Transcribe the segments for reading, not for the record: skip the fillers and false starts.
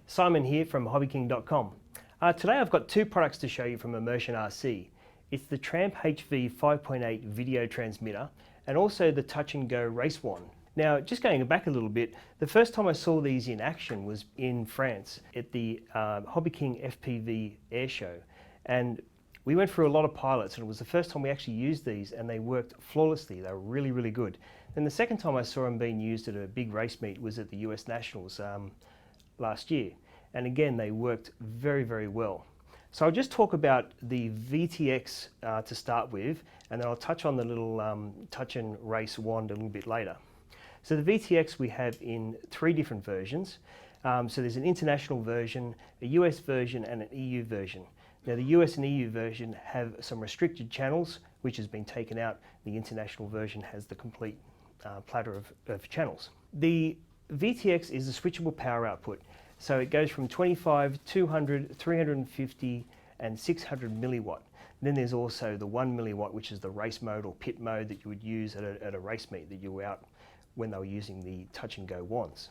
Simon here from HobbyKing.com. Today I've got two products to show you from Immersion RC. It's the Tramp HV 5.8 video transmitter and also the Touch and Go race wand. Now, just going back a little bit, the first time I saw these in action was in France at the HobbyKing FPV air show. And we went through a lot of pilots and it was the first time we actually used these and they worked flawlessly. They were really, really good. Then the second time I saw them being used at a big race meet was at the US Nationals last year. And again, they worked very, very well. So I'll just talk about the VTX to start with, and then I'll touch on the little touch and race wand a little bit later. So the VTX we have in three different versions. So there's an international version, a US version, and an EU version. Now the US and EU version have some restricted channels, which has been taken out. The international version has the complete platter of channels. The VTX is a switchable power output. So it goes from 25, 200, 350 and 600 milliwatt. Then there's also the 1 milliwatt, which is the race mode or pit mode that you would use at a race meet that you were out when they were using the touch and go wands.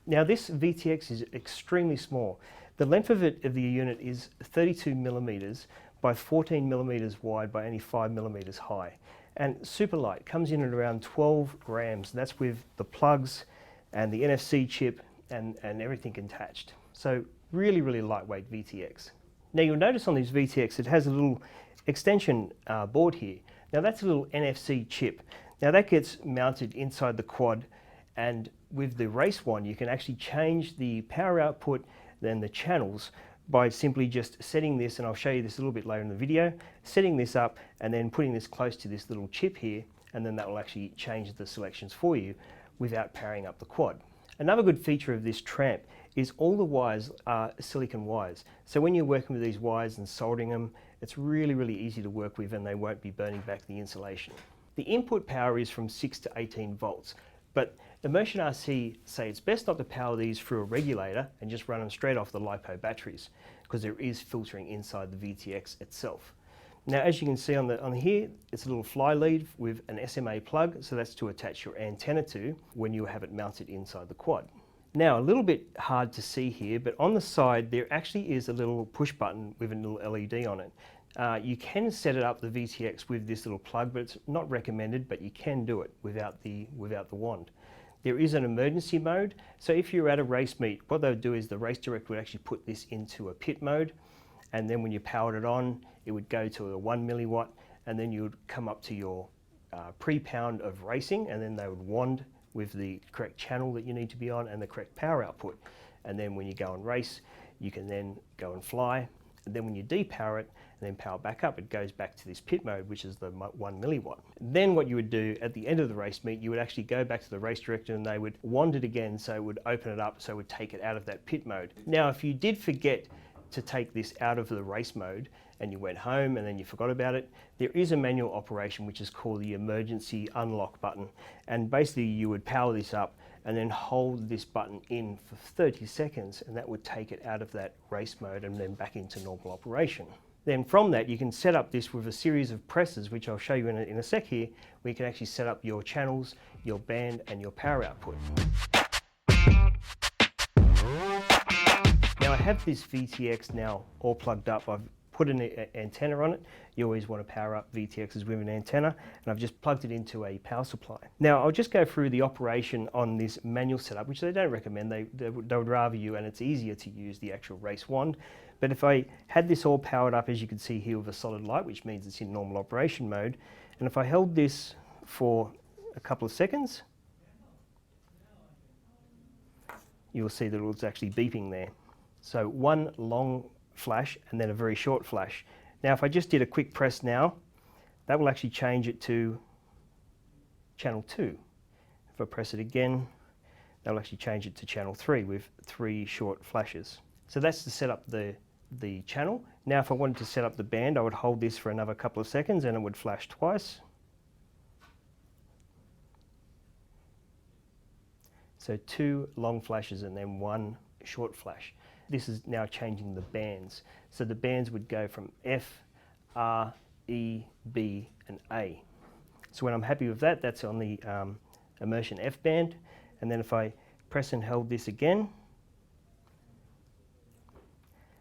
Now this VTX is extremely small. The length of the unit is 32 millimeters by 14 millimeters wide by only 5 millimeters high. And super light, comes in at around 12 grams. And that's with the plugs and the NFC chip and everything attached. So really, really lightweight VTX. Now you'll notice on this VTX it has a little extension board here. Now that's a little NFC chip. Now that gets mounted inside the quad, and with the race wand you can actually change the power output then the channels by simply just setting this, and I'll show you this a little bit later in the video, setting this up and then putting this close to this little chip here, and then that will actually change the selections for you without powering up the quad. Another good feature of this Tramp is all the wires are silicon wires. So when you're working with these wires and soldering them, it's really, really easy to work with and they won't be burning back the insulation. The input power is from 6 to 18 volts, but Immersion RC say it's best not to power these through a regulator and just run them straight off the LiPo batteries, because there is filtering inside the VTX itself. Now, as you can see on here, it's a little fly lead with an SMA plug, so that's to attach your antenna to when you have it mounted inside the quad. Now, a little bit hard to see here, but on the side there actually is a little push button with a little LED on it. You can set it up, the VTX, with this little plug, but it's not recommended, but you can do it without the wand. There is an emergency mode, so if you're at a race meet, what they would do is the race director would actually put this into a pit mode, and then when you powered it on, it would go to a 1 milliwatt, and then you would come up to your pre-pound of racing, and then they would wand with the correct channel that you need to be on and the correct power output. And then when you go and race, you can then go and fly. And then when you depower it and then power back up, it goes back to this pit mode, which is the 1 milliwatt. Then what you would do at the end of the race meet, you would actually go back to the race director and they would wand it again, so it would open it up, so it would take it out of that pit mode. Now, if you did forget to take this out of the race mode and you went home and then you forgot about it, there is a manual operation which is called the emergency unlock button. And basically you would power this up and then hold this button in for 30 seconds and that would take it out of that race mode and then back into normal operation. Then from that you can set up this with a series of presses, which I'll show you in a sec here, where you can actually set up your channels, your band and your power output. Now I have this VTX now all plugged up. I've put an antenna on it. You always want to power up VTXs with an antenna, and I've just plugged it into a power supply. Now I'll just go through the operation on this manual setup, which they don't recommend. They would rather you, and it's easier to use the actual race wand. But if I had this all powered up, as you can see here, with a solid light, which means it's in normal operation mode, and if I held this for a couple of seconds, you'll see that it's actually beeping there. So one long flash and then a very short flash. Now if I just did a quick press now, that will actually change it to channel 2. If I press it again, that will actually change it to channel 3 with 3 short flashes. So that's to set up the channel. Now if I wanted to set up the band, I would hold this for another couple of seconds and it would flash twice. So 2 long flashes and then 1 short flash. This is now changing the bands. So the bands would go from F, R, E, B and A. So when I'm happy with that, that's on the Immersion F band. And then if I press and hold this again,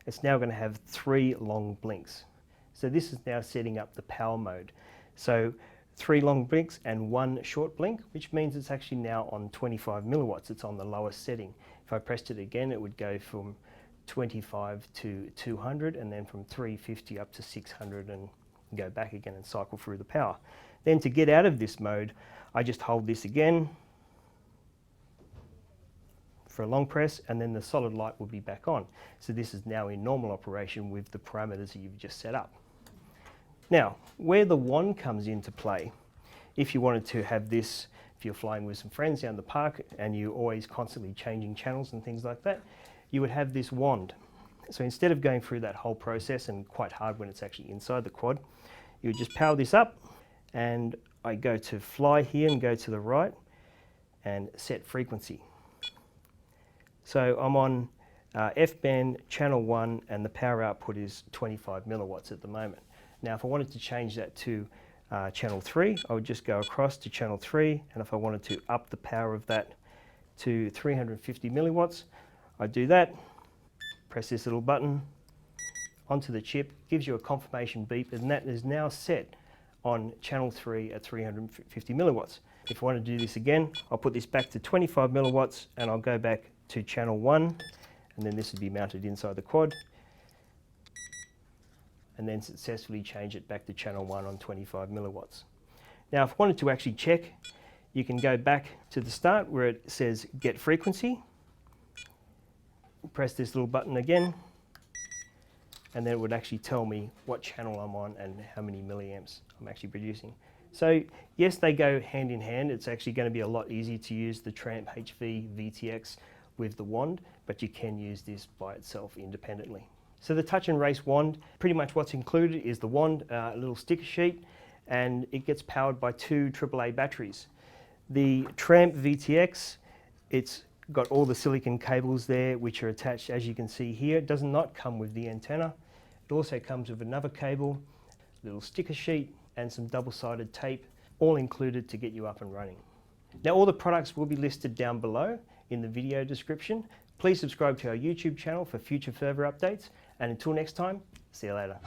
it's now going to have 3 long blinks. So this is now setting up the power mode. So 3 long blinks and 1 short blink, which means it's actually now on 25 milliwatts. It's on the lowest setting. If I pressed it again, it would go from 25 to 200, and then from 350 up to 600, and go back again and cycle through the power. Then to get out of this mode, I just hold this again for a long press, and then the solid light will be back on. So this is now in normal operation with the parameters that you've just set up. Now, where the wand comes into play, if you wanted to have this, if you're flying with some friends down the park and you're always constantly changing channels and things like that, you would have this wand. So instead of going through that whole process, and quite hard when it's actually inside the quad, you would just power this up, and I go to fly here and go to the right and set frequency. So I'm on F-band channel 1, and the power output is 25 milliwatts at the moment. Now if I wanted to change that to channel 3, I would just go across to channel 3, and if I wanted to up the power of that to 350 milliwatts, I do that, press this little button onto the chip, gives you a confirmation beep, and that is now set on channel 3 at 350 milliwatts. If I want to do this again, I'll put this back to 25 milliwatts, and I'll go back to channel 1, and then this would be mounted inside the quad, and then successfully change it back to channel 1 on 25 milliwatts. Now if I wanted to actually check, you can go back to the start where it says get frequency, press this little button again, and then it would actually tell me what channel I'm on and how many milliamps I'm actually producing. So yes, they go hand in hand. It's actually going to be a lot easier to use the Tramp HV VTX with the wand, but you can use this by itself independently. So the Touch and Race wand, pretty much what's included is the wand, a little sticker sheet, and it gets powered by 2 AAA batteries. The Tramp VTX, it's got all the silicon cables there which are attached, as you can see here. It does not come with the antenna. It also comes with another cable, a little sticker sheet, and some double-sided tape, all included to get you up and running. Now all the products will be listed down below in the video description. Please subscribe to our YouTube channel for future further updates, and until next time, see you later.